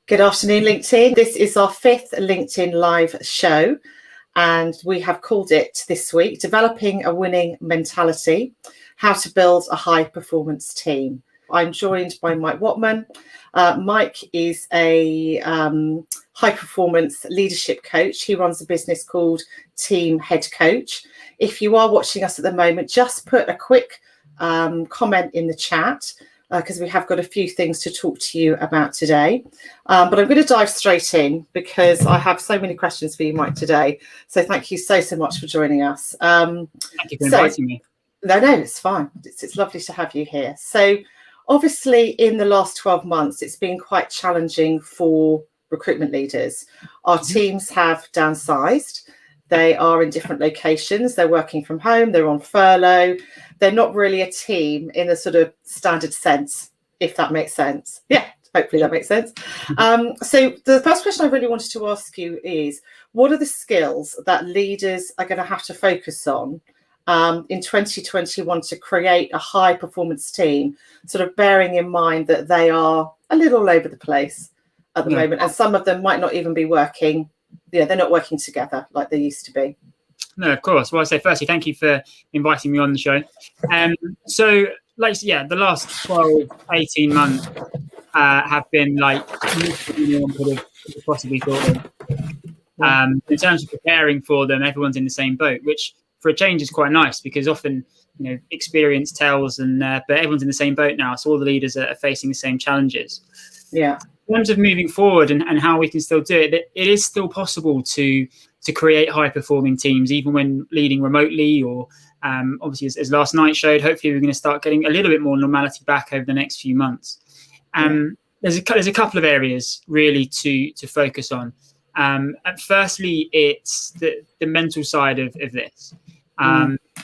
Good afternoon, LinkedIn. This is our 5th LinkedIn Live show, and we have called it this week, Developing a Winning Mentality, How to Build a High-Performance Team. I'm joined by Mike Whatman. Mike is a high-performance leadership coach. He runs a business called Team Head Coach. If you are watching us at the moment, just put a quick comment in the chat, because we have got a few things to talk to you about today. But I'm going to dive straight in because I have so many questions for you, Mike, today. So thank you so much for joining us. Thank you for inviting me. No, it's fine. It's lovely to have you here. So obviously, in the last 12 months, it's been quite challenging for recruitment leaders. Our teams have downsized. They are in different locations. They're working from home. They're on furlough. They're not really a team in a sort of standard sense, if that makes sense. Yeah, hopefully that makes sense. So the first question I really wanted to ask you is, what are the skills that leaders are going to have to focus on in 2021 to create a high performance team, sort of bearing in mind that they are a little all over the place at the moment, and some of them might not even be working, they're not working together like they used to be. No, of course. Well, I say firstly, thank you for inviting me on the show. So, the last 12, 18 months have been like anyone could have possibly thought of. In terms of preparing for them, everyone's in the same boat, which for a change is quite nice because often, experience tells, but everyone's in the same boat now. So all the leaders are facing the same challenges. Yeah. In terms of moving forward and how we can still do it, it is still possible to create high-performing teams, even when leading remotely or obviously, as last night showed, hopefully we're going to start getting a little bit more normality back over the next few months. There's a couple of areas really to focus on. Firstly, it's the mental side of this.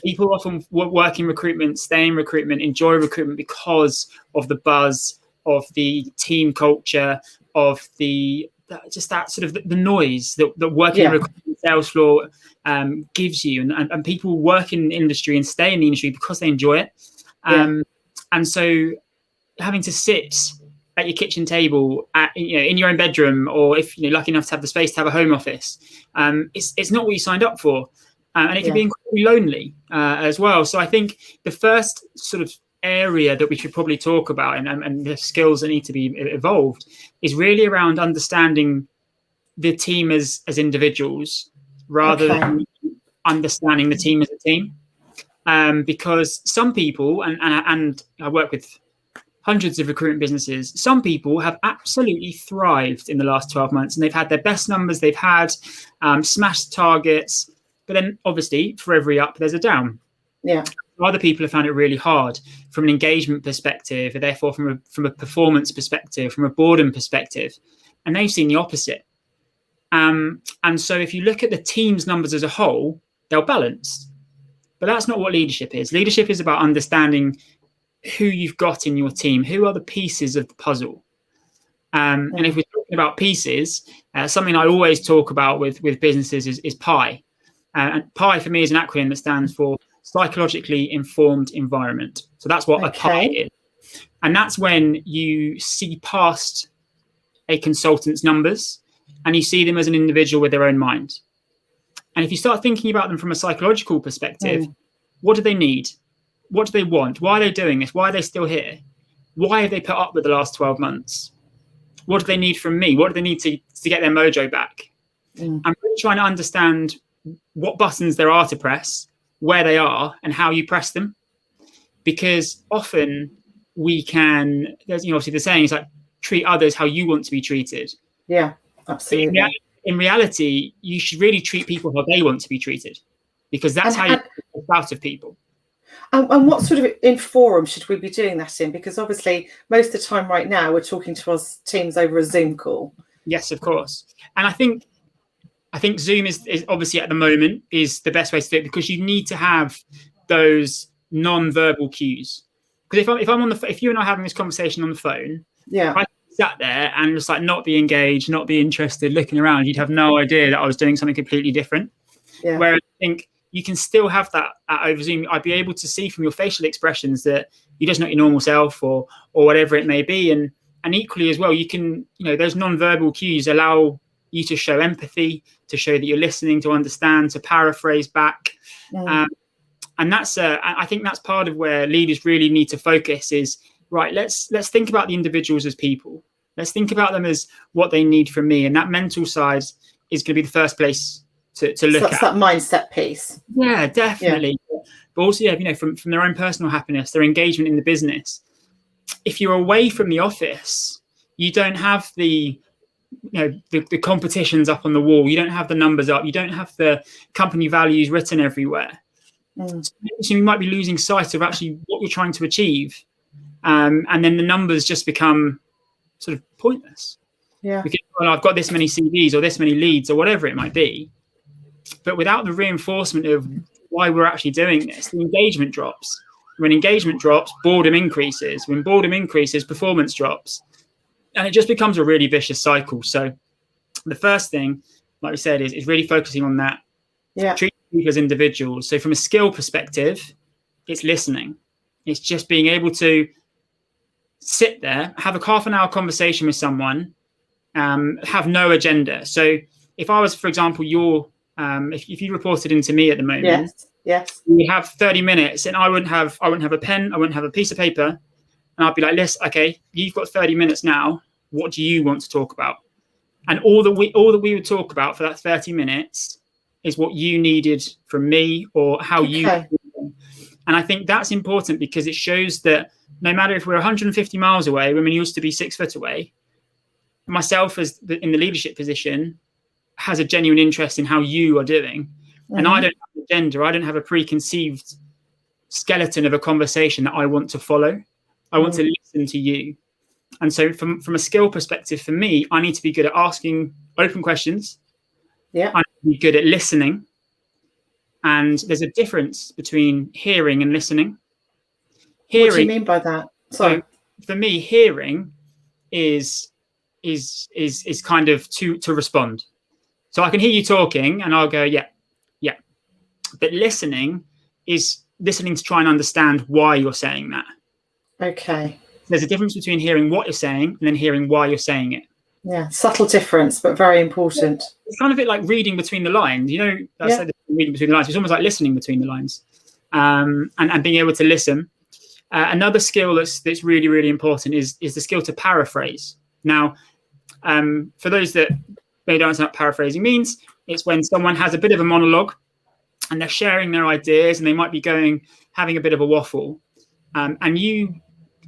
People often work in recruitment, stay in recruitment, enjoy recruitment because of the buzz, of the team culture, of that sort of the noise that working in recruitment sales floor gives you, and people work in the industry and stay in the industry because they enjoy it. And so having to sit at your kitchen table in your own bedroom, or if you're lucky enough to have the space to have a home office, it's not what you signed up for, and it can be incredibly lonely as well. So I think the first sort of area that we should probably talk about and the skills that need to be evolved is really around understanding the team as individuals rather than understanding the team as a team, because some people, and I work with hundreds of recruitment businesses, some people have absolutely thrived in the last 12 months and they've had their best numbers they've had, smashed targets, but then obviously for every up there's a down. Other people have found it really hard from an engagement perspective, and therefore from a performance perspective, from a boredom perspective, and they've seen the opposite. And so if you look at the team's numbers as a whole, they'll balance. But that's not what leadership is. Leadership is about understanding who you've got in your team, who are the pieces of the puzzle. And if we're talking about pieces, something I always talk about with businesses is PI. And PI for me is an acronym that stands for psychologically informed environment. So that's what a PI is. And that's when you see past a consultant's numbers and you see them as an individual with their own mind. And if you start thinking about them from a psychological perspective, what do they need? What do they want? Why are they doing this? Why are they still here? Why have they put up with the last 12 months? What do they need from me? What do they need to get their mojo back? I'm really trying to understand what buttons there are to press, where they are, and how you press them. Because often there's obviously the saying is like, treat others how you want to be treated. Yeah, absolutely. In reality, you should really treat people how they want to be treated, because that's how you get out of people. And what sort of forum should we be doing that in? Because obviously most of the time right now we're talking to our teams over a Zoom call. Yes, of course. And I think Zoom is obviously at the moment is the best way to do it, because you need to have those non-verbal cues. Because if you and I are having this conversation on the phone, I sat there and just like not be engaged, not be interested, looking around, you'd have no idea that I was doing something completely different. Whereas I think you can still have that over Zoom. I'd be able to see from your facial expressions that you're just not your normal self or whatever it may be. And And equally as well, you can, those non-verbal cues allow you to show empathy, to show that you're listening, to understand, to paraphrase back. And that's I think that's part of where leaders really need to focus is, right, let's think about the individuals as people. Let's think about them as what they need from me. And that mental side is going to be the first place to look at. That's that mindset piece. Yeah, definitely. Yeah. But also, from their own personal happiness, their engagement in the business. If you're away from the office, you don't have the competitions up on the wall. You don't have the numbers up. You don't have the company values written everywhere. So you might be losing sight of actually what you're trying to achieve. And then the numbers just become sort of pointless. Yeah. Because, I've got this many CVs or this many leads or whatever it might be. But without the reinforcement of why we're actually doing this, the engagement drops. When engagement drops, boredom increases. When boredom increases, performance drops. And it just becomes a really vicious cycle. So the first thing, like we said, is really focusing on that. Yeah. Treat people as individuals. So from a skill perspective, it's listening. It's just being able to sit there, have a half an hour conversation with someone, have no agenda. So if I was, for example, if you reported into me at the moment, yes, we have 30 minutes, and I wouldn't have a pen, I wouldn't have a piece of paper, and I'd be like, listen, okay, you've got 30 minutes now. What do you want to talk about? And all that we would talk about for that 30 minutes is what you needed from me or how you. And I think that's important because it shows that no matter if we're 150 miles away, when we used to be 6 foot away, myself in the leadership position has a genuine interest in how you are doing. And I don't have an agenda. I don't have a preconceived skeleton of a conversation that I want to follow. I want to listen to you. And so from a skill perspective, for me, I need to be good at asking open questions. Yeah. I need to be good at listening. And there's a difference between hearing and listening. What do you mean by that? Sorry. So for me, hearing is kind of to respond. So I can hear you talking and I'll go, yeah. But listening is listening to try and understand why you're saying that. Okay. There's a difference between hearing what you're saying and then hearing why you're saying it. Yeah, subtle difference, but very important. It's kind of a bit like reading between the lines. I said reading between the lines. It's almost like listening between the lines, and being able to listen. Another skill that's really, really important is the skill to paraphrase. Now, for those that maybe don't understand what paraphrasing means, it's when someone has a bit of a monologue and they're sharing their ideas and they might be having a bit of a waffle, and you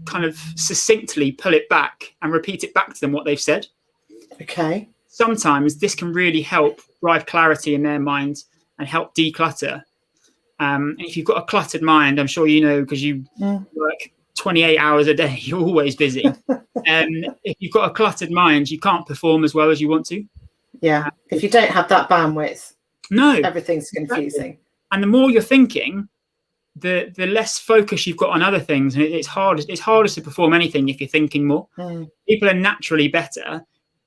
kind of succinctly pull it back and repeat it back to them what they've said. Okay. Sometimes this can really help drive clarity in their mind and help declutter. And if you've got a cluttered mind, I'm sure you know, because you work 28 hours a day, you're always busy. If you've got a cluttered mind, you can't perform as well as you want to. Yeah. If you don't have that bandwidth, everything's confusing. Exactly. And the more you're thinking, the less focus you've got on other things. And it's harder to perform anything if you're thinking more. People are naturally better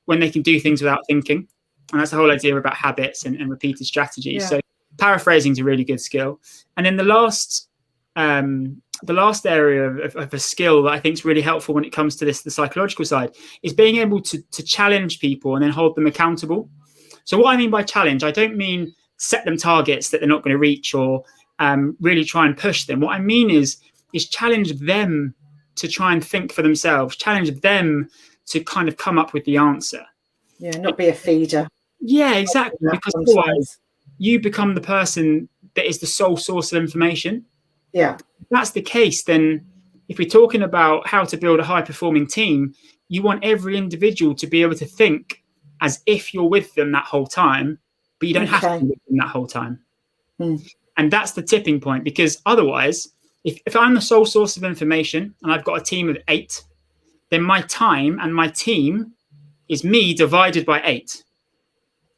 when they can do things without thinking. And that's the whole idea about habits and repeated strategies. Yeah. So paraphrasing is a really good skill. And then the last area of a skill that I think is really helpful when it comes to the psychological side is being able to challenge people and then hold them accountable. So what I mean by challenge, I don't mean set them targets that they're not going to reach or really try and push them. What I mean is challenge them to try and think for themselves, challenge them to kind of come up with the answer. Yeah, not be a feeder. Yeah, exactly. Because otherwise you become the person that is the sole source of information. Yeah. If that's the case, then if we're talking about how to build a high-performing team, you want every individual to be able to think as if you're with them that whole time, but you don't have to be with them that whole time. And that's the tipping point, because otherwise, if I'm the sole source of information and I've got a team of 8, then my time and my team is me divided by 8.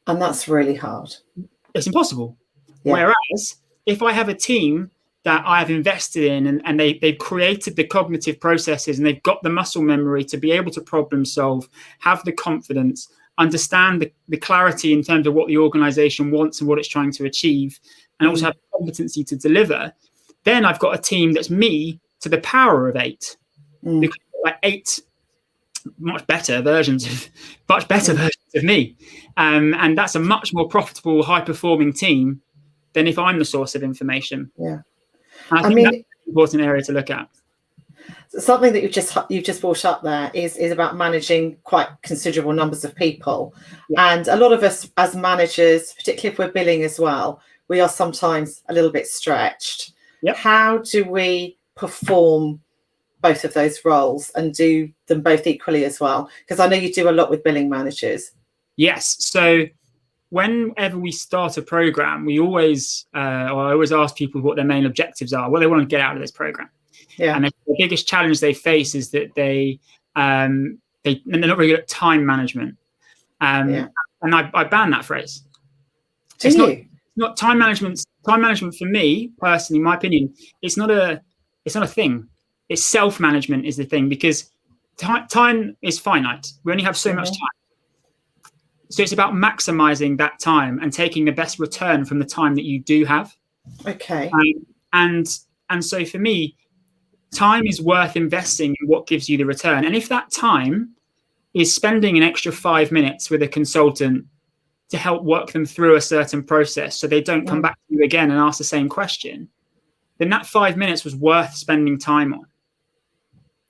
And that's really hard. It's impossible. Yeah. Whereas if I have a team that I have invested in and they've created the cognitive processes and they've got the muscle memory to be able to problem solve, have the confidence, understand the clarity in terms of what the organization wants and what it's trying to achieve, and also have the competency to deliver, then I've got a team that's me to the power of 8. Because like 8 much better versions of me. And that's a much more profitable, high-performing team than if I'm the source of information. Yeah. And I think that's an important area to look at. Something that you've just brought up there is about managing quite considerable numbers of people. Yeah. And a lot of us as managers, particularly if we're billing as well, we are sometimes a little bit stretched. Yep. How do we perform both of those roles and do them both equally as well? Because I know you do a lot with billing managers. Yes. So whenever we start a program, I always ask people what their main objectives are, what they want to get out of this program. Yeah. And the biggest challenge they face is that they're not very good at time management. And I ban that phrase. Not time management. Time management for me personally, in my opinion, it's not a thing. It's self-management is the thing, because time is finite. We only have so much time. So it's about maximizing that time and taking the best return from the time that you do have. Okay. And so for me, time is worth investing in what gives you the return. And if that time is spending an extra 5 minutes with a consultant to help work them through a certain process so they don't come back to you again and ask the same question, then that 5 minutes was worth spending time on.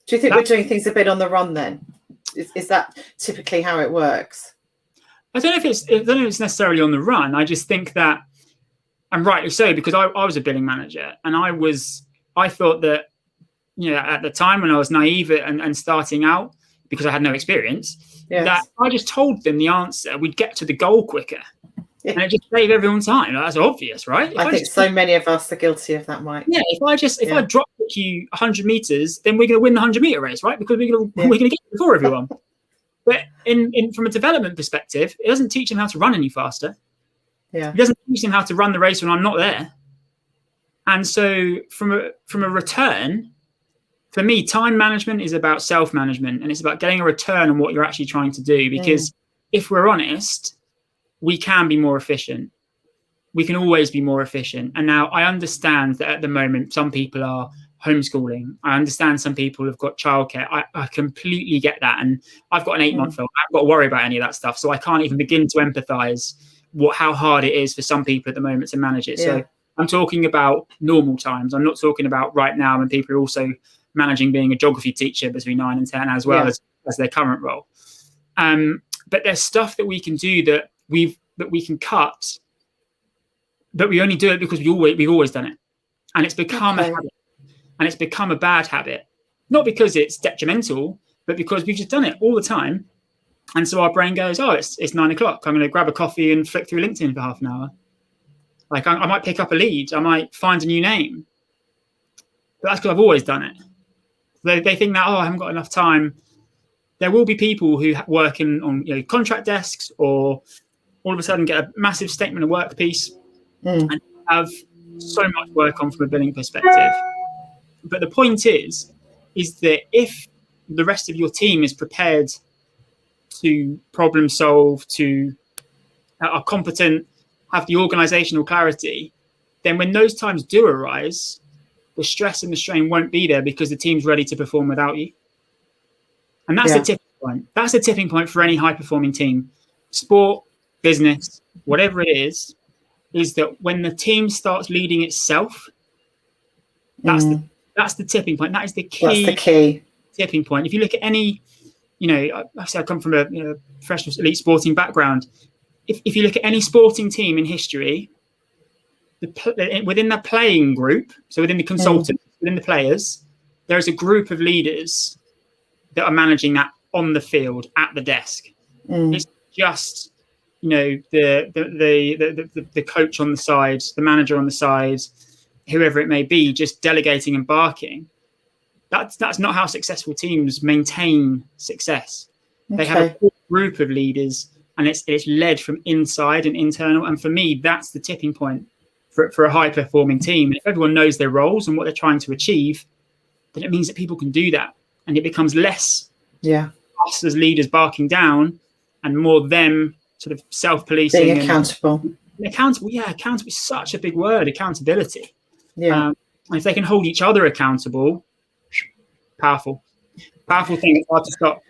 Do you think we're doing things a bit on the run then? Is that typically how it works? I don't know if it's necessarily on the run. I just think that, and rightly so, because I was a billing manager, and I thought that, at the time when I was naive and starting out, because I had no experience, that I just told them the answer, we'd get to the goal quicker. Yeah. And it just saved everyone time. That's obvious, right? I think so many of us are guilty of that, Mike. Yeah, if I drop you 100 meters, then we're going to win the 100-meter race, right? Because we're going to get before everyone. But from a development perspective, it doesn't teach them how to run any faster. Yeah. It doesn't teach them how to run the race when I'm not there. And so from a return, for me, time management is about self-management, and it's about getting a return on what you're actually trying to do. Because if we're honest, we can be more efficient. We can always be more efficient. And now I understand that at the moment, some people are homeschooling. I understand some people have got childcare. I completely get that. And I've got an 8-month-old. I've got to worry about any of that stuff. So I can't even begin to empathize how hard it is for some people at the moment to manage it. Yeah. So I'm talking about normal times. I'm not talking about right now when people are also managing being a geography teacher between 9 and 10 as well as their current role. But there's stuff that we can do that we can cut, but we only do it because we've always done it, and it's become a habit, and it's become a bad habit, not because it's detrimental, but because we've just done it all the time. And so our brain goes, it's 9 o'clock. I'm going to grab a coffee and flick through LinkedIn for half an hour. Like I might pick up a lead. I might find a new name, but that's because I've always done it. They think that, I haven't got enough time. There will be people who work on contract desks, or all of a sudden get a massive statement of work piece and have so much work on from a billing perspective. But the point is that if the rest of your team is prepared to problem solve, to are competent, have the organizational clarity, then when those times do arise, the stress and the strain won't be there because the team's ready to perform without you. And that's the tipping point. That's a tipping point for any high-performing team. Sport, business, whatever it is that when the team starts leading itself, that's the tipping point. That is the key. That's the key tipping point. If you look at any, I come from a professional elite sporting background. If you look at any sporting team in history, within the playing group, so within the consultants, within the players, there is a group of leaders that are managing that on the field at the desk. It's just the coach on the side, the manager on the side, whoever it may be, just delegating and barking. That's not how successful teams maintain success. They have a whole group of leaders, and it's led from inside and internal. And for me, that's the tipping point for a high performing team. And if everyone knows their roles and what they're trying to achieve, then it means that people can do that, and it becomes less us as leaders barking down and more them sort of self-policing. Being accountable. Accountable is such a big word, accountability. And if they can hold each other accountable, powerful thing. It's hard to stop.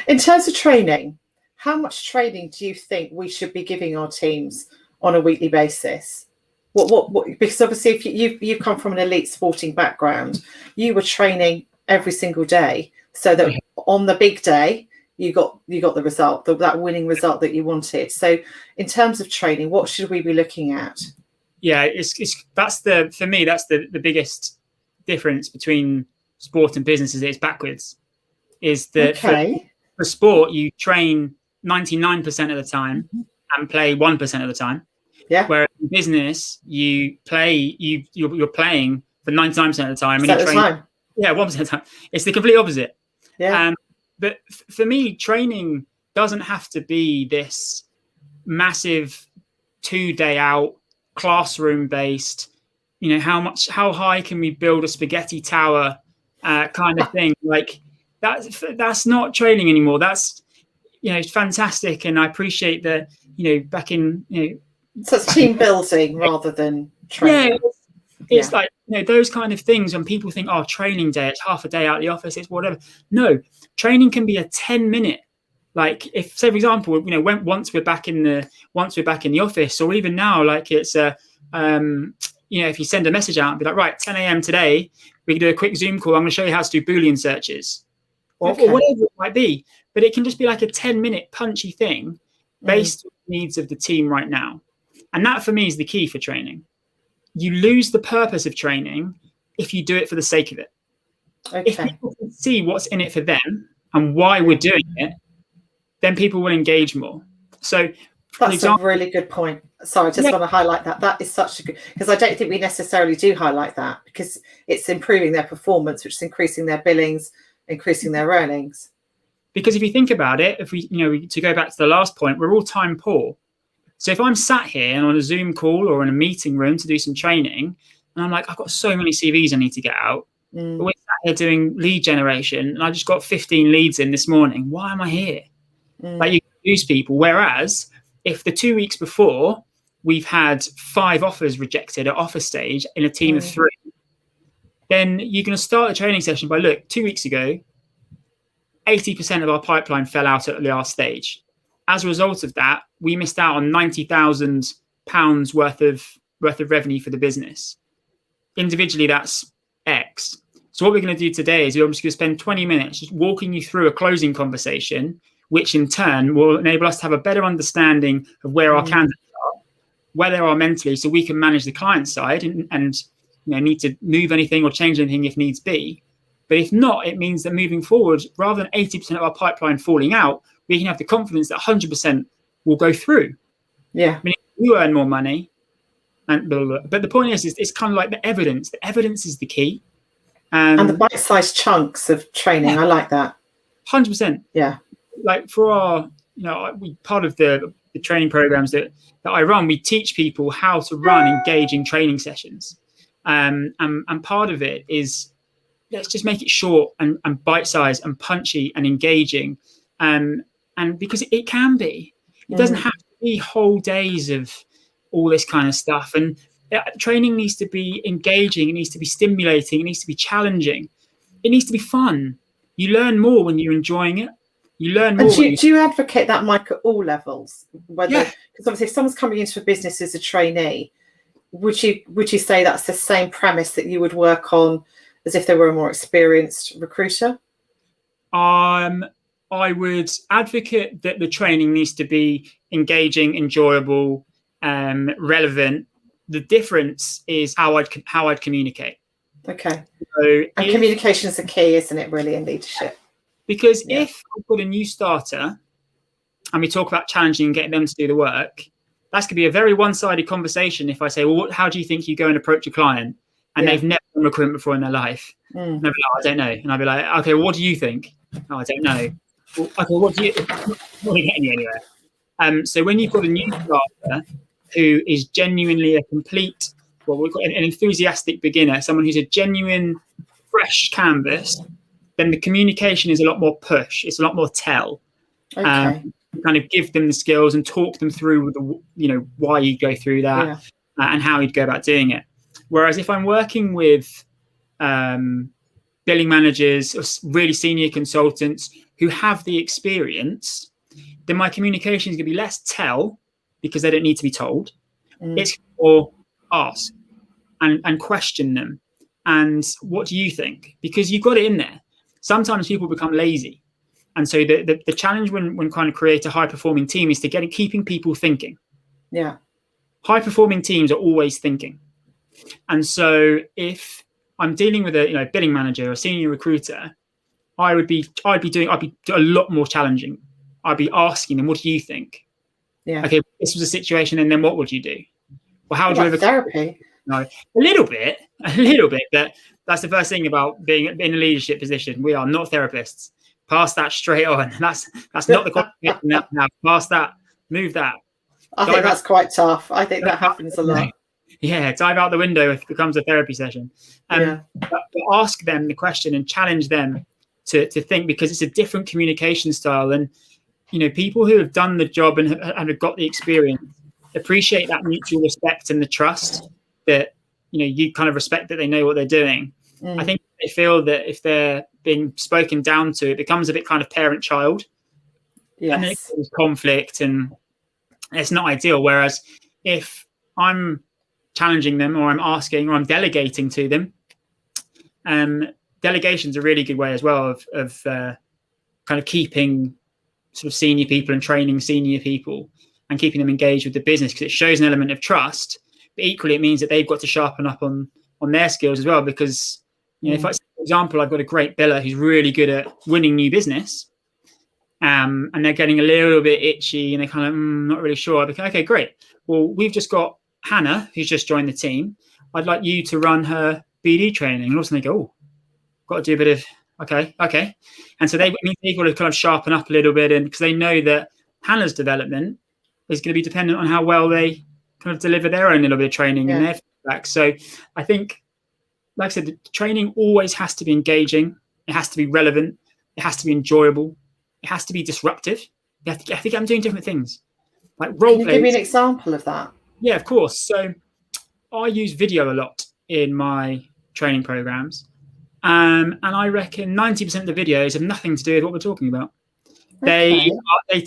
In terms of training, how much training do you think we should be giving our teams on a weekly basis? What because obviously if you come from an elite sporting background, you were training every single day so that on the big day you got the result, that winning result that you wanted. So in terms of training, what should we be looking at? Yeah, for me that's the biggest difference between sport and business is it's backwards. Is that for sport you train 99% of the time and play 1% of the time. Yeah. Whereas in business you're playing for 99% of the time and you train 1% of the time. It's the complete opposite. Yeah. But for me, training doesn't have to be this massive 2-day out classroom based, how high can we build a spaghetti tower kind of thing. Like that's not training anymore. That's, it's fantastic. And I appreciate that, back in, so it's team building rather than training. Yeah, it's like, those kind of things when people think, oh, training day, it's half a day out of the office, it's whatever. No, training can be a 10-minute. Like if, say, for example, once we're back in the office, or even now, like it's if you send a message out and be like, right, 10 a.m. today, we can do a quick Zoom call. I'm going to show you how to do Boolean searches or whatever it might be. But it can just be like a 10-minute punchy thing based on the needs of the team right now. And that for me is the key for training. You lose the purpose of training if you do it for the sake of it. If people can see what's in it for them and why we're doing it, then people will engage more. So that's a really good point. Sorry, I just want to highlight that. That is such a good, because I don't think we necessarily do highlight that, because it's improving their performance, which is increasing their billings, increasing their earnings. Because if you think about it, if we, to go back to the last point, we're all time poor. So if I'm sat here and on a Zoom call or in a meeting room to do some training, and I'm like, I've got so many CVs I need to get out. But we're sat here doing lead generation, and I just got 15 leads in this morning. Why am I here? Like, you lose people. Whereas if the 2 weeks before we've had 5 offers rejected at offer stage in a team of 3, then you're going to start the training session by, look, 2 weeks ago, 80% of our pipeline fell out at the last stage. As a result of that, we missed out on £90,000 worth of revenue for the business. Individually, that's X. So what we're going to do today is we're just going to spend 20 minutes just walking you through a closing conversation, which in turn will enable us to have a better understanding of where our candidates are, where they are mentally, so we can manage the client side and need to move anything or change anything if needs be. But if not, it means that moving forward, rather than 80% of our pipeline falling out, we can have the confidence that 100% will go through. Yeah. I mean, you earn more money, and blah, blah, blah. But the point is it's kind of like the evidence. The evidence is the key. And the bite-sized chunks of training, I like that. 100%. Yeah. Like for our, part of the training programs that I run, we teach people how to run engaging training sessions. And part of it is, let's just make it short and bite-sized and punchy and engaging. And because it can be, it doesn't have to be whole days of all this kind of stuff. And training needs to be engaging. It needs to be stimulating. It needs to be challenging. It needs to be fun. You learn more when you're enjoying it. You learn more. And do you advocate that, Mike, at all levels? Because obviously, if someone's coming into a business as a trainee, would you say that's the same premise that you would work on as if they were a more experienced recruiter? I would advocate that the training needs to be engaging, enjoyable, relevant. The difference is how I'd communicate. Okay. So communication is the key, isn't it, really, in leadership? Because if I've got a new starter and we talk about challenging and getting them to do the work, that's going to be a very one-sided conversation. If I say, well, how do you think you go and approach a client? And they've never done recruitment before in their life. And they'll be like, I don't know. And I'll be like, okay, well, what do you think? Oh, I don't know. Well, okay, what do you not getting you anywhere? So when you've got a new starter who is genuinely a complete, we've got an enthusiastic beginner, someone who's a genuine, fresh canvas, then the communication is a lot more push. It's a lot more tell. Okay. Kind of give them the skills and talk them through why you go through that and how you'd go about doing it. Whereas if I'm working with, billing managers or really senior consultants who have the experience, then my communication is going to be less tell because they don't need to be told. It's more ask and question them. And what do you think? Because you've got it in there. Sometimes people become lazy. And so the challenge when trying to create a high-performing team is to keeping people thinking. Yeah. High-performing teams are always thinking. And so if I'm dealing with a billing manager or a senior recruiter, I'd be a lot more challenging. I'd be asking them, what do you think? Yeah. Okay, this was a situation, and then what would you do? Well, how do you therapy? No, a little bit. That's the first thing about being in a leadership position. We are not therapists. Pass that straight on. That's not the qualification now. Pass that. Move that. I think that's quite tough. I think that happens a lot. Yeah, dive out the window if it becomes a therapy session. But ask them the question and challenge them to think, because it's a different communication style. And people who have done the job and have got the experience appreciate that mutual respect and the trust that you kind of respect that they know what they're doing. I think they feel that if they're being spoken down to, it becomes a bit kind of parent-child. Yes. And then it causes conflict, and it's not ideal. Whereas if I'm challenging them, or I'm asking, or I'm delegating to them, delegation's a really good way as well of kind of keeping sort of senior people and training senior people and keeping them engaged with the business, because it shows an element of trust. But equally, it means that they've got to sharpen up on their skills as well. Because if I, for example, I've got a great biller who's really good at winning new business, and they're getting a little bit itchy and they're kind of not really sure. I'd be like, okay, great. Well, we've just got Hannah who's just joined the team. I'd like you to run her BD training. And also they go, got to do a bit of okay. And so they've got to kind of sharpen up a little bit, and because they know that Hannah's development is going to be dependent on how well they kind of deliver their own little bit of training and their feedback. So I think, like I said, the training always has to be engaging. It has to be relevant. It has to be enjoyable. It has to be disruptive. You have to get them doing different things. Like role play. Can you give me an example of that? Yeah, of course. So I use video a lot in my training programs. And I reckon 90% of the videos have nothing to do with what we're talking about. Okay. They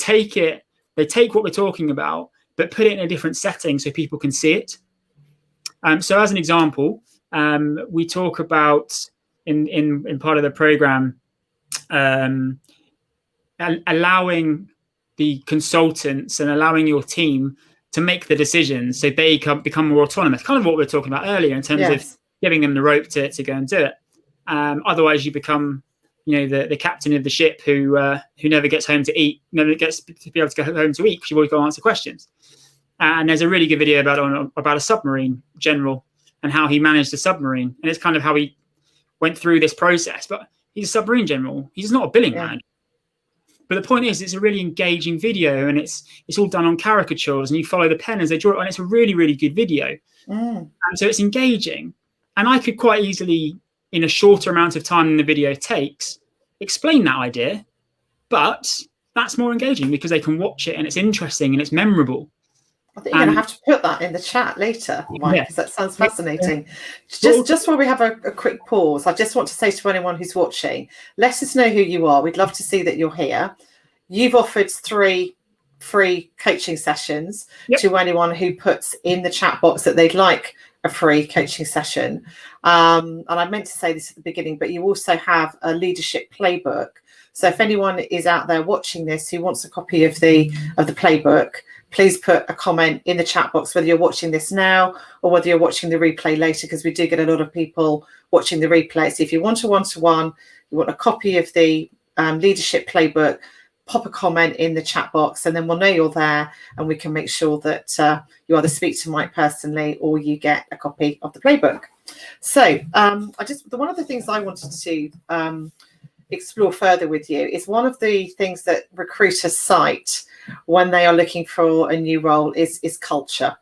take what we're talking about, but put it in a different setting so people can see it. So as an example, we talk about in part of the program, allowing the consultants and allowing your team to make the decisions so they become more autonomous. Kind of what we were talking about earlier in terms of giving them the rope to go and do it. Otherwise, you become, the captain of the ship who never gets home to eat, never gets to be able to go home to eat because you've always got to answer questions. And there's a really good video about a submarine general and how he managed a submarine, and it's kind of how he went through this process. But he's a submarine general; he's not a billing manager. But the point is, it's a really engaging video, and it's all done on caricatures, and you follow the pen as they draw it, and it's a really, really good video. And so it's engaging, and I could quite easily, in a shorter amount of time than the video takes, explain that idea, but that's more engaging because they can watch it and it's interesting and it's memorable. I think you're going to have to put that in the chat later, Mike, because that sounds fascinating. Just while we have a quick pause, I just want to say to anyone who's watching, let us know who you are. We'd love to see that you're here. You've offered 3 free coaching sessions to anyone who puts in the chat box that they'd like a free coaching session. And I meant to say this at the beginning, but you also have a leadership playbook. So if anyone is out there watching this who wants a copy of the playbook, please put a comment in the chat box, whether you're watching this now or whether you're watching the replay later, because we do get a lot of people watching the replay. So if you want a one-to-one, you want a copy of the leadership playbook, pop a comment in the chat box, and then we'll know you're there, and we can make sure that you either speak to Mike personally or you get a copy of the playbook. So one of the things I wanted to explore further with you is one of the things that recruiters cite when they are looking for a new role is culture.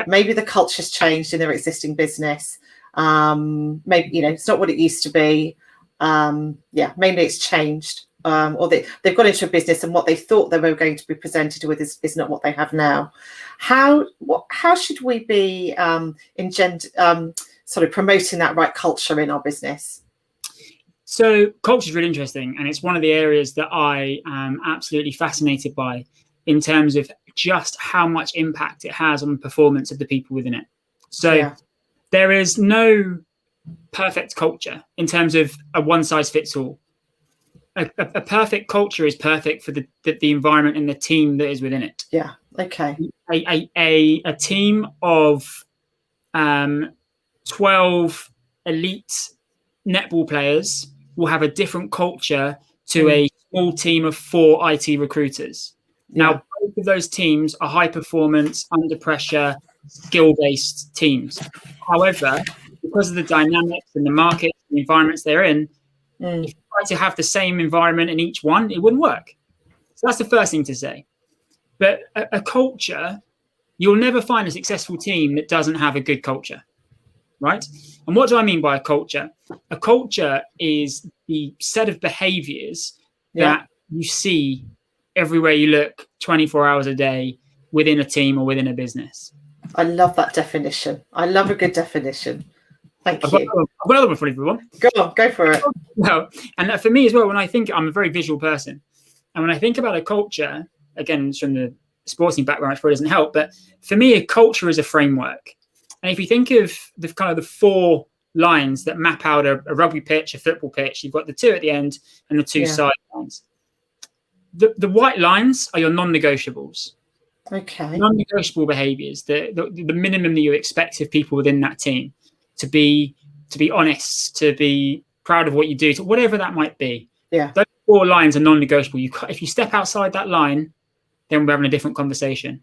Maybe the culture's changed in their existing business. Maybe it's not what it used to be. Mainly it's changed. Or they've gone into a business and what they thought they were going to be presented with is not what they have now. How should we be sort of promoting that right culture in our business? So culture is really interesting, and it's one of the areas that I am absolutely fascinated by in terms of just how much impact it has on the performance of the people within it. So there is no perfect culture in terms of a one-size-fits-all. A perfect culture is perfect for the environment and the team that is within it. Yeah. Okay. A team of 12 elite netball players will have a different culture to a small team of 4 IT recruiters. Now, both of those teams are high performance, under pressure, skill-based teams. However, because of the dynamics and the markets and the environments they're in, if you try to have the same environment in each one, it wouldn't work. So that's the first thing to say. But a culture, you'll never find a successful team that doesn't have a good culture, right? And what do I mean by a culture? A culture is the set of behaviors that you see everywhere you look 24 hours a day within a team or within a business. I love that definition. I love a good definition. Thank you. I've got another one for everyone. Go on, go for it. Well, and for me as well, when I think, I'm a very visual person. And when I think about a culture, again, from the sporting background, it probably doesn't help. But for me, a culture is a framework. And if you think of the kind of the 4 lines that map out a rugby pitch, a football pitch, you've got the 2 at the end and the 2 side lines. The white lines are your non-negotiables. Okay. Non-negotiable behaviors, the minimum that you expect of people within that team, to be honest, to be proud of what you do, to whatever that might be. Yeah. Those 4 lines are non-negotiable. If you step outside that line, then we're having a different conversation.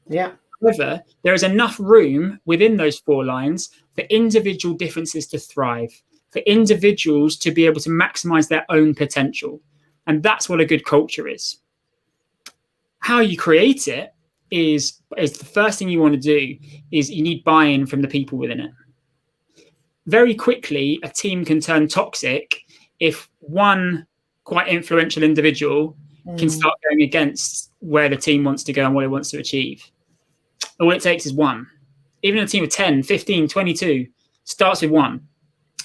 Yeah. However, there is enough room within those 4 lines for individual differences to thrive, for individuals to be able to maximize their own potential. And that's what a good culture is. How you create it is the first thing you want to do is you need buy-in from the people within it. Very quickly, a team can turn toxic if one quite influential individual can start going against where the team wants to go and what it wants to achieve. All it takes is one. Even a team of 10, 15, 22 starts with one.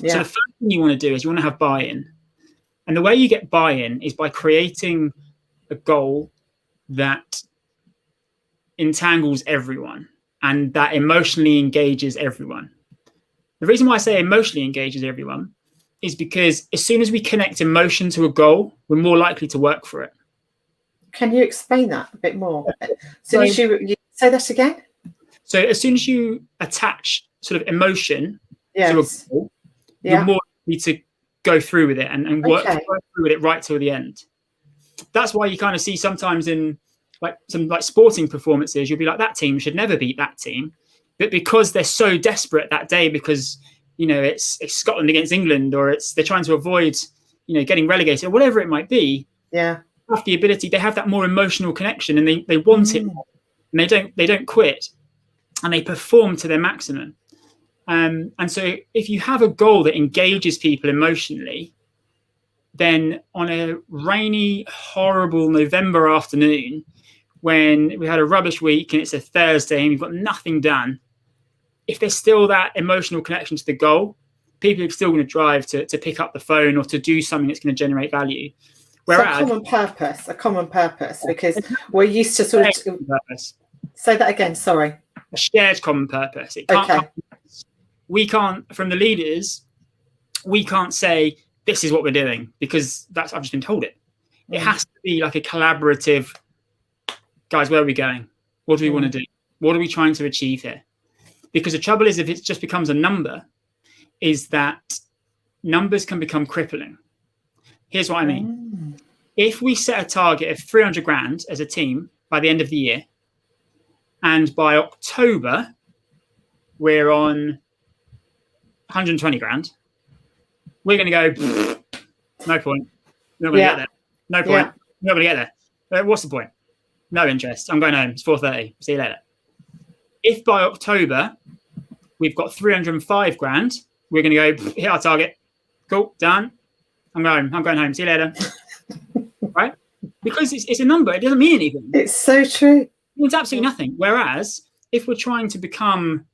Yeah. So the first thing you want to do is you want to have buy-in. And the way you get buy-in is by creating a goal that entangles everyone and that emotionally engages everyone. The reason why I say emotionally engages everyone is because as soon as we connect emotion to a goal, we're more likely to work for it. Can you explain that a bit more? So you say that again? So as soon as you attach sort of emotion to a goal, you're more likely to go through with it and work through with it right till the end. That's why you kind of see sometimes in some sporting performances, you'll be like, that team should never beat that team. But because they're so desperate that day, because it's Scotland against England, or they're trying to avoid getting relegated, or whatever it might be. Yeah, have the ability. They have that more emotional connection, and they want it, and they don't quit, and they perform to their maximum. And so, if you have a goal that engages people emotionally, then on a rainy, horrible November afternoon, when we had a rubbish week and it's a Thursday and you've got nothing done, if there's still that emotional connection to the goal, people are still going to drive to pick up the phone or to do something that's going to generate value. Whereas, so a common purpose, because we're used to sort of say that again. Sorry, a shared common purpose. It can't we can't, from the leaders, we can't say this is what we're doing because I've just been told it. It has to be like a collaborative. Guys, where are we going? What do we want to do? What are we trying to achieve here? Because the trouble is, if it just becomes a number, is that numbers can become crippling. Here's what I mean. If we set a target of 300 grand as a team by the end of the year, and by October, we're on 120 grand, we're going to go, no point. We're not going to get there. No point. We're not going to get there. What's the point? No interest. I'm going home. It's 4:30. See you later. If by October we've got 305 grand, we're going to go hit our target. Cool, done. I'm going home. See you later. Right? Because it's a number. It doesn't mean anything. It's so true. It means absolutely nothing. Whereas if we're trying to become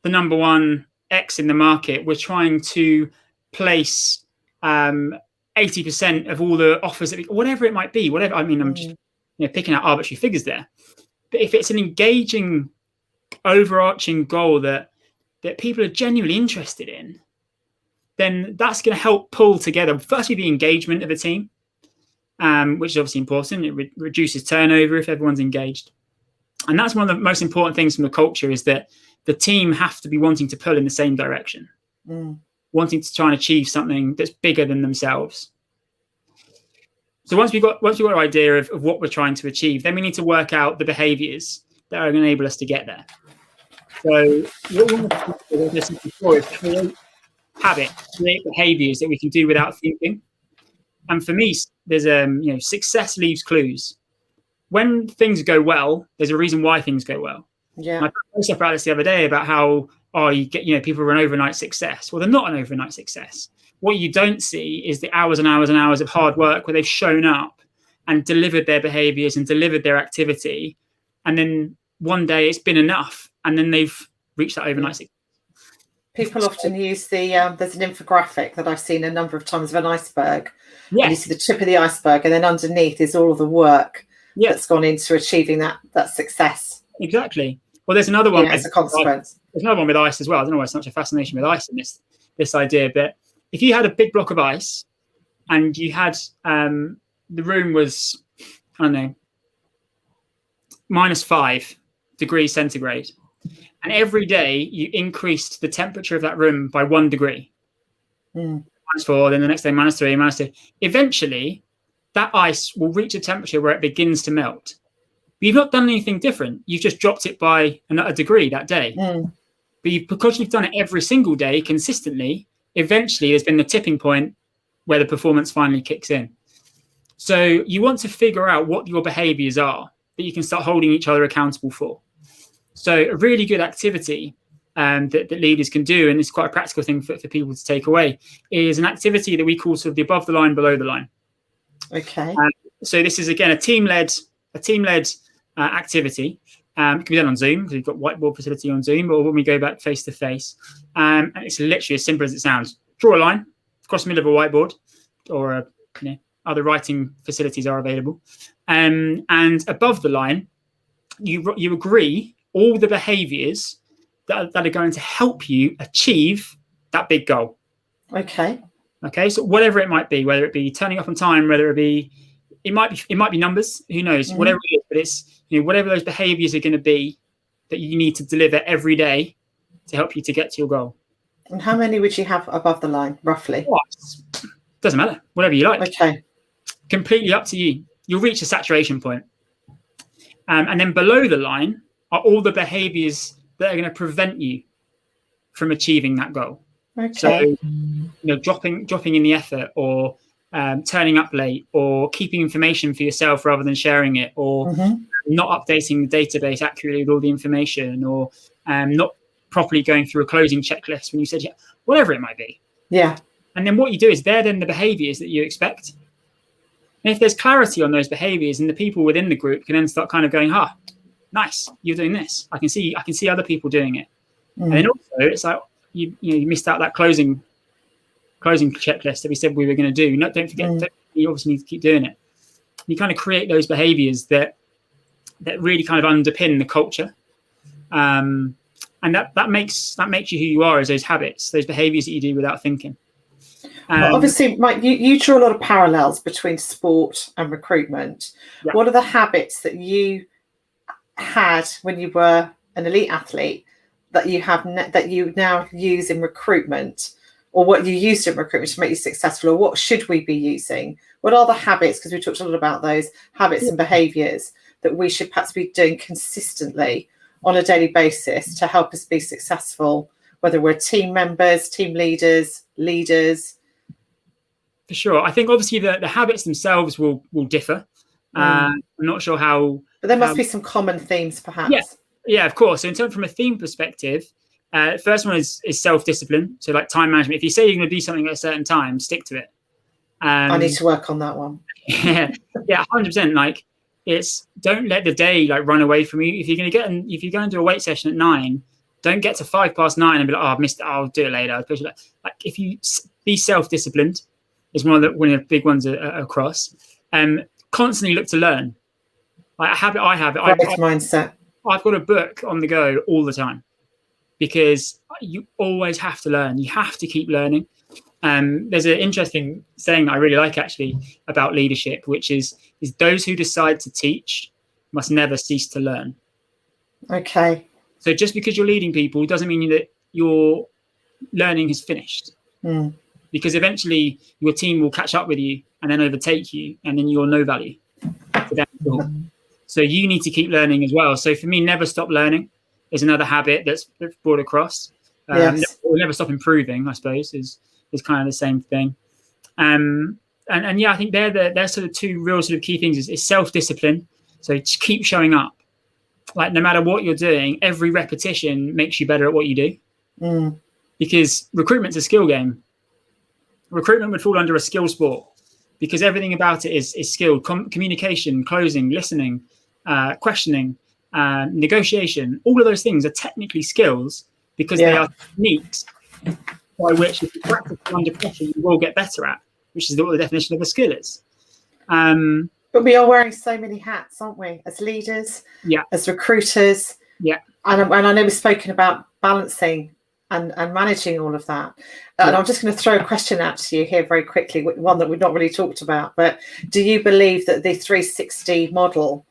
the number one X in the market, we're trying to place 80% of all the offers, whatever it might be, whatever. I mean, I'm just picking out arbitrary figures there. But if it's an engaging, overarching goal that people are genuinely interested in, then that's going to help pull together, firstly, the engagement of the team, which is obviously important. It reduces turnover if everyone's engaged. And that's one of the most important things from the culture, is that the team have to be wanting to pull in the same direction, wanting to try and achieve something that's bigger than themselves. So once we've got an idea of what we're trying to achieve, then we need to work out the behaviors that are going to enable us to get there. So what we want to do, as I said before, is create habits, create behaviors that we can do without thinking. And for me, there's success leaves clues. When things go well, there's a reason why things go well. Yeah. And I posted about this the other day about how you get people run overnight success. Well, they're not an overnight success. What you don't see is the hours and hours and hours of hard work where they've shown up and delivered their behaviors and delivered their activity, and then one day it's been enough, and then they've reached that overnight success. People often use there's an infographic that I've seen a number of times of an iceberg. Yes. And you see the tip of the iceberg, and then underneath is all of the work that's gone into achieving that success. Exactly. Well, there's another one as a consequence. There's another one with ice as well. I don't know why it's such a fascination with ice in this idea, but if you had a big block of ice and you had the room was, I don't know, -5 degrees centigrade, and every day you increased the temperature of that room by 1 degree, -4, then the next day -3, -2. Eventually, that ice will reach a temperature where it begins to melt. But you've not done anything different. You've just dropped it by another degree that day. But because you've done it every single day consistently, eventually there's been the tipping point where the performance finally kicks in. So you want to figure out what your behaviors are that you can start holding each other accountable for. So a really good activity that leaders can do, and it's quite a practical thing for people to take away, is an activity that we call sort of the above the line, below the line. Okay. So this is, again, a team-led activity. It can be done on Zoom, because we've got whiteboard facility on Zoom, or when we go back face to face. And it's literally as simple as it sounds. Draw a line across the middle of a whiteboard, or other writing facilities are available. And above the line, you agree all the behaviors that are going to help you achieve that big goal. Okay. So whatever it might be, whether it be turning up on time, whether it might be numbers, who knows, whatever it is, but it's whatever those behaviors are going to be that you need to deliver every day to help you to get to your goal. And how many would you have above the line, roughly? Doesn't matter, whatever you like. Okay. Completely up to you. You'll reach a saturation point. And then below the line are all the behaviors that are going to prevent you from achieving that goal. Okay. So, dropping in the effort, or turning up late, or keeping information for yourself rather than sharing it, or not updating the database accurately with all the information, or not properly going through a closing checklist when you said, whatever it might be. Yeah. And then what you do is they're then the behaviors that you expect. And if there's clarity on those behaviors, and the people within the group can then start kind of going, nice, you're doing this. I can see other people doing it. And then also it's like, you missed out that closing checklist that we said we were going to do. Don't forget, you obviously need to keep doing it. You kind of create those behaviors that really kind of underpin the culture. And that makes you who you are, as those habits, those behaviors that you do without thinking. Well, obviously, Mike, you draw a lot of parallels between sport and recruitment. Yeah. What are the habits that you had when you were an elite athlete that you now use in recruitment, or what you used in recruitment to make you successful, or what should we be using? What are the habits, because we talked a lot about those habits and behaviours that we should perhaps be doing consistently on a daily basis to help us be successful, whether we're team members, team leaders. For sure. I think obviously the habits themselves will differ. I'm not sure how. But there must be some common themes, perhaps. Yeah, of course. So in terms from a theme perspective, the first one is self-discipline. So like time management. If you say you're going to do something at a certain time, stick to it. I need to work on that one. Yeah, 100%. Like, don't let the day run away from you. If you're going to go and do a weight session at 9, don't get to 9:05 and be like, I've missed it. I'll do it later. Like, if you be self-disciplined, is one of the big ones across. Constantly look to learn. I have it. Mindset. I've got a book on the go all the time because you always have to learn. You have to keep learning. There's an interesting saying that I really like actually about leadership, which is those who decide to teach must never cease to learn. Okay. So just because you're leading people doesn't mean that your learning is finished. Because eventually your team will catch up with you and then overtake you, and then you're no value to them. So you need to keep learning as well. So for me, never stop learning is another habit that's brought across. Never stop improving, I suppose, is kind of the same thing. And yeah, I think they're sort of two real sort of key things is self-discipline. So just keep showing up. Like no matter what you're doing, every repetition makes you better at what you do. Because recruitment's a skill game. Recruitment would fall under a skill sport because everything about it is skilled. Communication, closing, listening, questioning, negotiation, all of those things are technically skills because they are techniques by which if you practice under pressure, you will get better at, which is what the definition of a skill is. But we are wearing so many hats, aren't we? As leaders, as recruiters. And I know we've spoken about balancing and managing all of that. And I'm just going to throw a question out to you here very quickly, one that we've not really talked about. But do you believe that the 360 model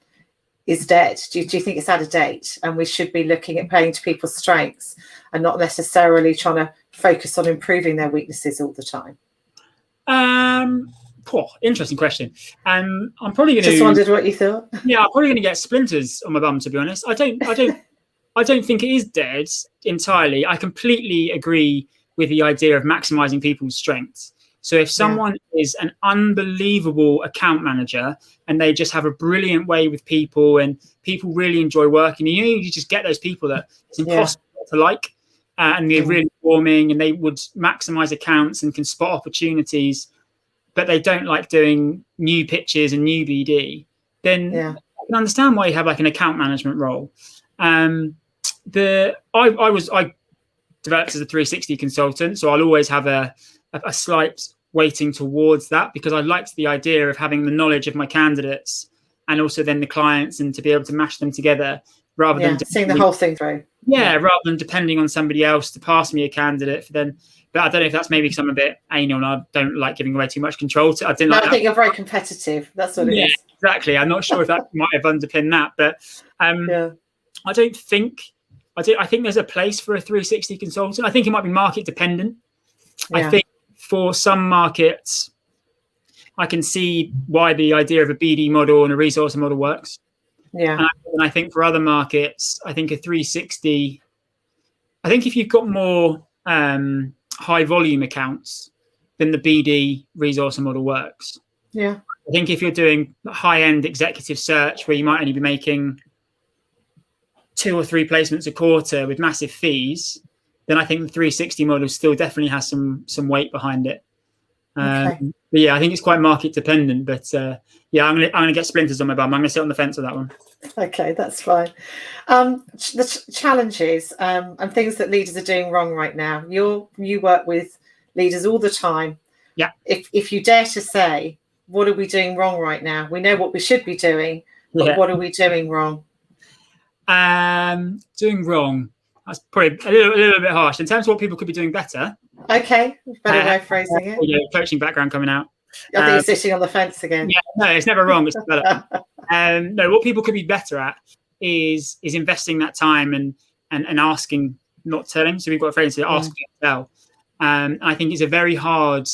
is dead? Do you think it's out of date and we should be looking at playing to people's strengths and not necessarily trying to focus on improving their weaknesses all the time? Interesting question. I'm probably going to just wondered what you thought. Yeah, I'm probably going to get splinters on my bum, to be honest. I don't think it is dead entirely. I completely agree with the idea of maximizing people's strengths. So if someone is an unbelievable account manager and they just have a brilliant way with people and people really enjoy working, you just get those people that it's impossible to like, and they're really warming and they would maximize accounts and can spot opportunities, but they don't like doing new pitches and new BD, then I can understand why you have like an account management role. I developed as a 360 consultant, so I'll always have a slight weighting towards that because I liked the idea of having the knowledge of my candidates and also then the clients and to be able to mash them together rather than seeing the whole thing through. Rather than depending on somebody else to pass me a candidate for them. But I don't know if that's maybe because I'm a bit anal and I don't like giving away too much control. I think you're very competitive. That's what it is. Exactly. I'm not sure if that might have underpinned that, but I think there's a place for a 360 consultant. I think it might be market dependent. I think for some markets, I can see why the idea of a BD model and a resource model works. And I think for other markets, I think a 360, I think if you've got more high volume accounts, then the BD resource model works. I think if you're doing high end executive search where you might only be making 2 or 3 placements a quarter with massive fees, then I think the 360 model still definitely has some weight behind it. But I think it's quite market dependent. But I'm gonna get splinters on my bum. I'm gonna sit on the fence with that one. Okay, that's fine. The challenges and things that leaders are doing wrong right now. You work with leaders all the time. If you dare to say, what are we doing wrong right now? We know what we should be doing, but what are we doing wrong? Doing wrong. That's probably a little bit harsh in terms of what people could be doing better. Okay, better way of phrasing it. Coaching background coming out. I think you're sitting on the fence again. No, it's never wrong. It's better. No, what people could be better at is investing that time and asking, not telling. So we've got a phrase here, ask, don't tell. I think it's a very hard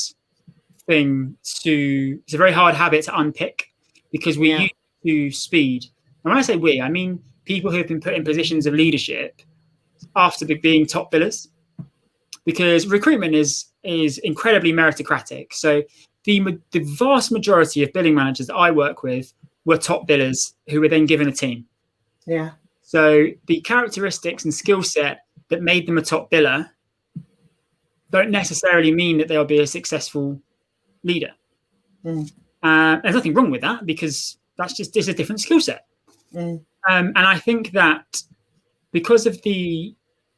it's a very hard habit to unpick because we're used to speed. And when I say we, I mean people who have been put in positions of leadership after being top billers, because recruitment is incredibly meritocratic. So the vast majority of billing managers that I work with were top billers who were then given a team. So the characteristics and skill set that made them a top biller don't necessarily mean that they'll be a successful leader. There's nothing wrong with that because that's just a different skill set. And I think that because of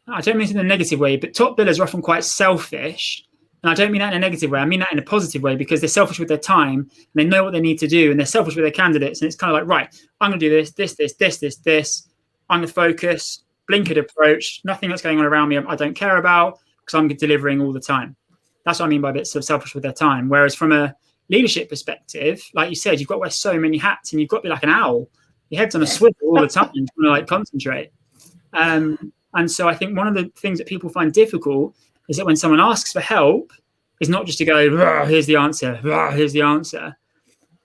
I don't mean it in a negative way, but top billers are often quite selfish And I don't mean that in a negative way. I mean that in a positive way, because they're selfish with their time and they know what they need to do, and they're selfish with their candidates. And it's kind of like, right, I'm going to do this. I'm going to focus, blinkered approach, nothing that's going on around me I don't care about, because I'm delivering all the time. That's what I mean by a bit sort of selfish with their time. Whereas from a leadership perspective, like you said, you've got to wear so many hats and you've got to be like an owl. Your head's on a swivel all the time, trying to like concentrate. And so I think one of the things that people find difficult is that when someone asks for help, is not just to go, here's the answer, here's the answer.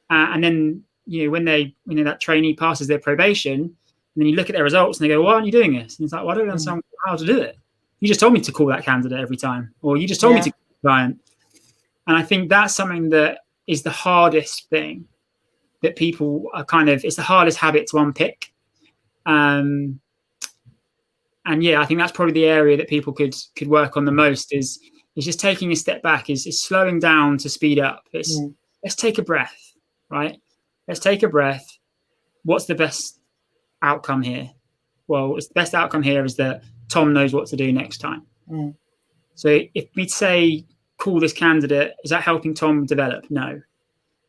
And then, when that trainee passes their probation, and then you look at their results and they go, why aren't you doing this? And it's like, well, I don't understand how to do it. You just told me to call that candidate every time, or you just told me to call the client. And I think that's something that is the hardest thing that people are it's the hardest habit to unpick. And I think that's probably the area that people could work on the most is just taking a step back, is slowing down to speed up. Let's take a breath, right? Let's take a breath. What's the best outcome here? Well, the best outcome here is that Tom knows what to do next time. So if we say, call this candidate, is that helping Tom develop? No.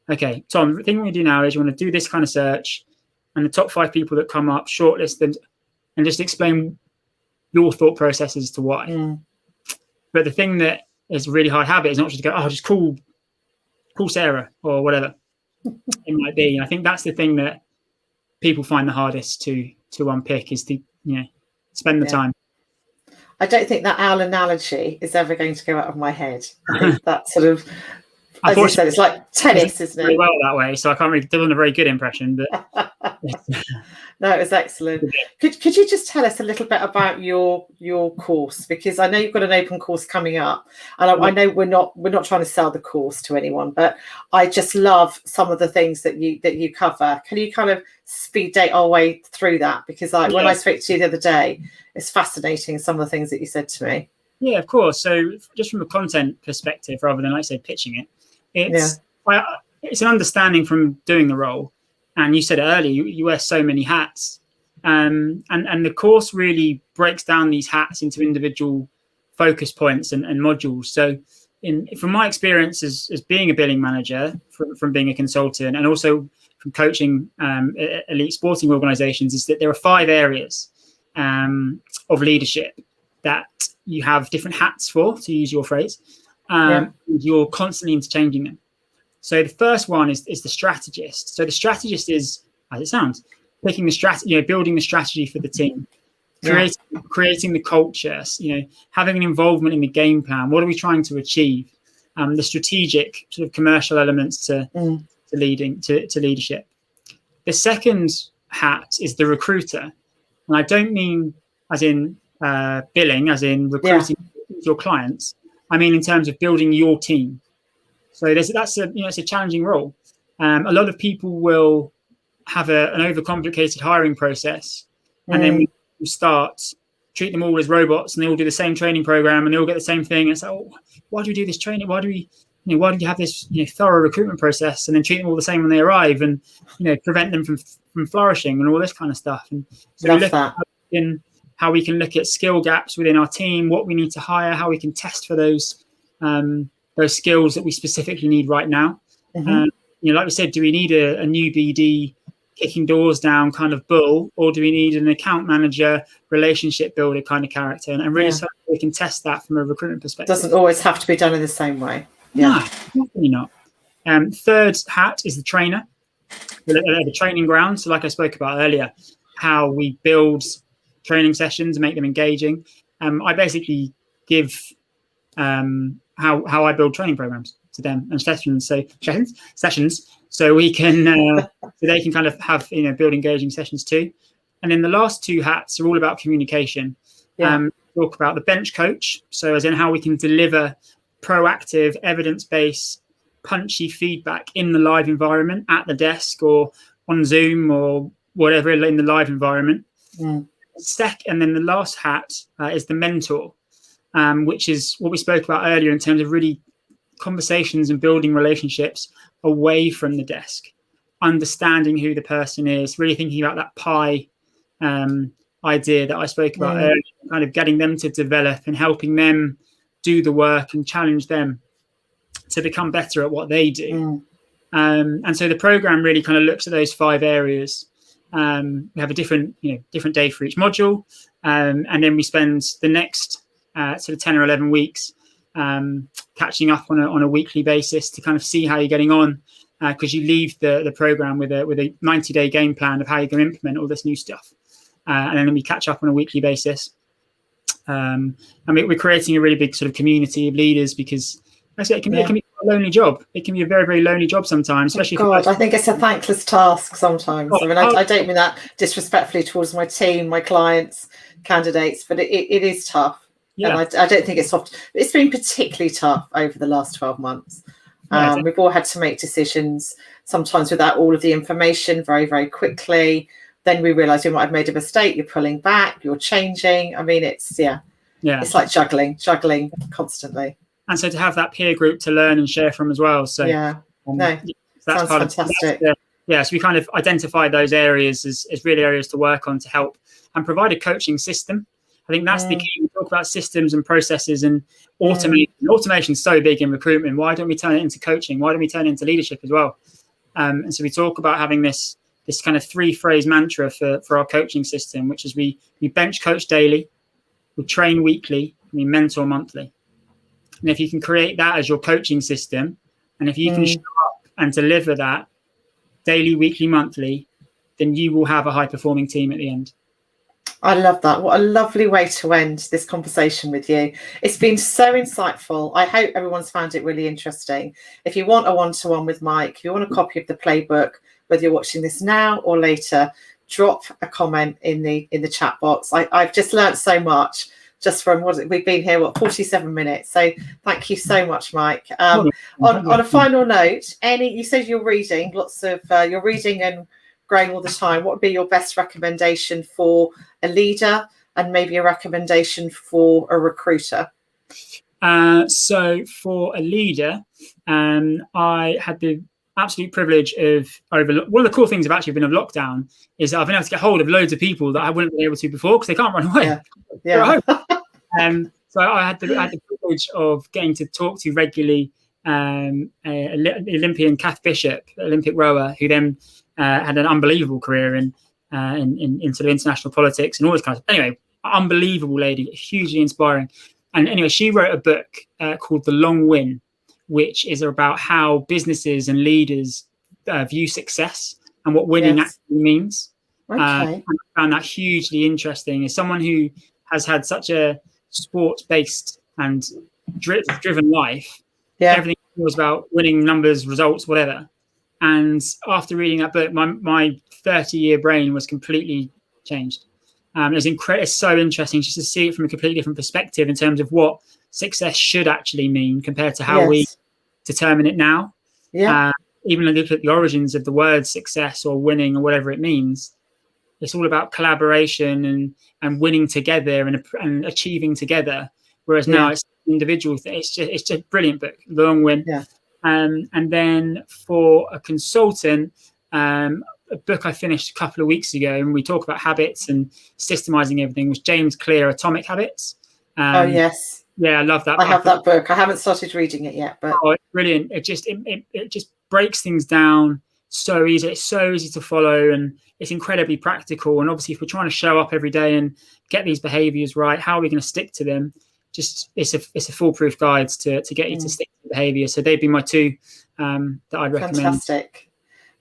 Okay, Tom, the thing we're going to do now is you want to do this kind of search, and the top 5 people that come up, shortlist them, and just explain your thought process as to why. But the thing that is a really hard habit is not just to go, just call Sarah or whatever it might be. And I think that's the thing that people find the hardest to unpick, is to spend the time. I don't think that owl analogy is ever going to go out of my head. I think that sort of, as you said, it's like tennis, isn't it? Very well that way, so I can't really do a very good impression. But no, it was excellent. Could you just tell us a little bit about your course, because I know you've got an open course coming up, and I know we're not trying to sell the course to anyone, but I just love some of the things that you cover. Can you kind of speed date our way through that? Because when I spoke to you the other day, it's fascinating, some of the things that you said to me. Yeah, of course. So just from a content perspective, rather than, like I say, pitching it, it's an understanding from doing the role. And you said it earlier, you wear so many hats. And the course really breaks down these hats into individual focus points and modules. So from my experience as being a billing manager, from being a consultant, and also from coaching elite sporting organizations, is that there are 5 areas of leadership that you have different hats for, to use your phrase. You're constantly interchanging them. So the first one is the strategist. So the strategist is, as it sounds, picking the strategy, building the strategy for the team, creating the culture, having an involvement in the game plan. What are we trying to achieve? The strategic sort of commercial elements to leadership. The second hat is the recruiter, and I don't mean as in billing, as in recruiting your clients. I mean in terms of building your team. So it's a challenging role. A lot of people will have an overcomplicated hiring process, and then we treat them all as robots, and they all do the same training program, and they all get the same thing. And it's like, why do we do this training? Why do you have this thorough recruitment process, and then treat them all the same when they arrive, and prevent them from flourishing and all this kind of stuff? And so we look at how we can look at skill gaps within our team, what we need to hire, how we can test for those skills that we specifically need right now. Like we said, do we need a new BD kicking doors down kind of bull, or do we need an account manager, relationship builder kind of character? And really so we can test that from a recruitment perspective. Doesn't always have to be done in the same way. No, definitely not. Third hat is the trainer, the training ground. So like I spoke about earlier, how we build training sessions and make them engaging. I basically give how I build training programs to them, and sessions so we can so they can kind of have build engaging sessions too. And then the last 2 hats are all about communication. Talk about the bench coach, so as in how we can deliver proactive, evidence-based, punchy feedback in the live environment, at the desk or on Zoom or whatever, in the live environment. And then the last hat is the mentor, which is what we spoke about earlier in terms of really conversations and building relationships away from the desk, understanding who the person is, really thinking about that pie idea that I spoke about earlier, kind of getting them to develop and helping them do the work and challenge them to become better at what they do. And so the program really kind of looks at those 5 areas. We have a different day for each module, and then we spend the next sort of 10 or 11 weeks catching up on a weekly basis to kind of see how you're getting on, because you leave the program with a 90-day game plan of how you're going to implement all this new stuff, and then we catch up on a weekly basis. And we're creating a really big sort of community of leaders, because actually it can be a lonely job. It can be a very, very lonely job sometimes, especially. I think it's a thankless task sometimes. I mean, I don't mean that disrespectfully towards my team, my clients, candidates, but it is tough. And I don't think it's soft. It's been particularly tough over the last 12 months. We've all had to make decisions, sometimes without all of the information, very, very quickly. Then we realise we might have made a mistake. You're pulling back, you're changing. I mean, it's like juggling constantly. And so to have that peer group to learn and share from as well. So that's fantastic. So we kind of identified those areas as really areas to work on to help and provide a coaching system. I think that's the key. We talk about systems and processes and automation. Automation is so big in recruitment. Why don't we turn it into coaching? Why don't we turn it into leadership as well? And so we talk about having this kind of 3-phrase mantra for our coaching system, which is we bench coach daily, we train weekly, and we mentor monthly. And if you can create that as your coaching system, and if you can show up and deliver that daily, weekly, monthly, then you will have a high-performing team at the end. I love that. What a lovely way to end this conversation with you. It's been so insightful. I hope everyone's found it really interesting. If you want a one-to-one with Mike, if you want a copy of the playbook, whether you're watching this now or later, drop a comment in the chat box. I've just learned so much just from we've been here 47 minutes. So thank you so much, Mike. On a final note, you said you're reading you're reading and growing all the time. What would be your best recommendation for a leader, and maybe a recommendation for a recruiter? So for a leader, I had the absolute privilege of one of the cool things of actually been of lockdown is that I've been able to get hold of loads of people that I wouldn't be able to before, because they can't run away. So I had the privilege of getting to talk to regularly Olympian Kath Bishop, Olympic rower, who then had an unbelievable career in sort of international politics and all this kind of stuff. Anyway, unbelievable lady, hugely inspiring. And anyway, she wrote a book called The Long Win, which is about how businesses and leaders view success and what winning actually means. I found that hugely interesting. As someone who has had such a sports-based and driven life, everything was about winning, numbers, results, whatever. And after reading that book, my 30-year brain was completely changed. It's so interesting just to see it from a completely different perspective in terms of what success should actually mean compared to how we determine it now. Even when you look at the origins of the word success or winning or whatever it means, it's all about collaboration and winning together and achieving together. Whereas now it's an individual thing. It's just a brilliant book, The Long Win. And then for a consultant, a book I finished a couple of weeks ago, and we talk about habits and systemizing everything, was James Clear, Atomic Habits. Oh yes. Yeah, I love that. I have that book. I haven't started reading it yet, but it's brilliant. It just breaks things down so easy. It's so easy to follow, and it's incredibly practical. And obviously, if we're trying to show up every day and get these behaviors right, how are we going to stick to them? It's a foolproof guide to get you to stick to the behavior. So they'd be my 2 that I'd recommend. Fantastic.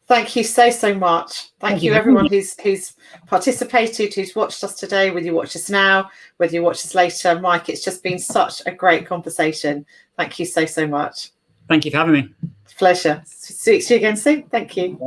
Thank you so much. Thank you everyone who's participated, who's watched us today, whether you watch us now, whether you watch us later. Mike, it's just been such a great conversation. Thank you so much. Thank you for having me. Pleasure. See you again soon. Thank you.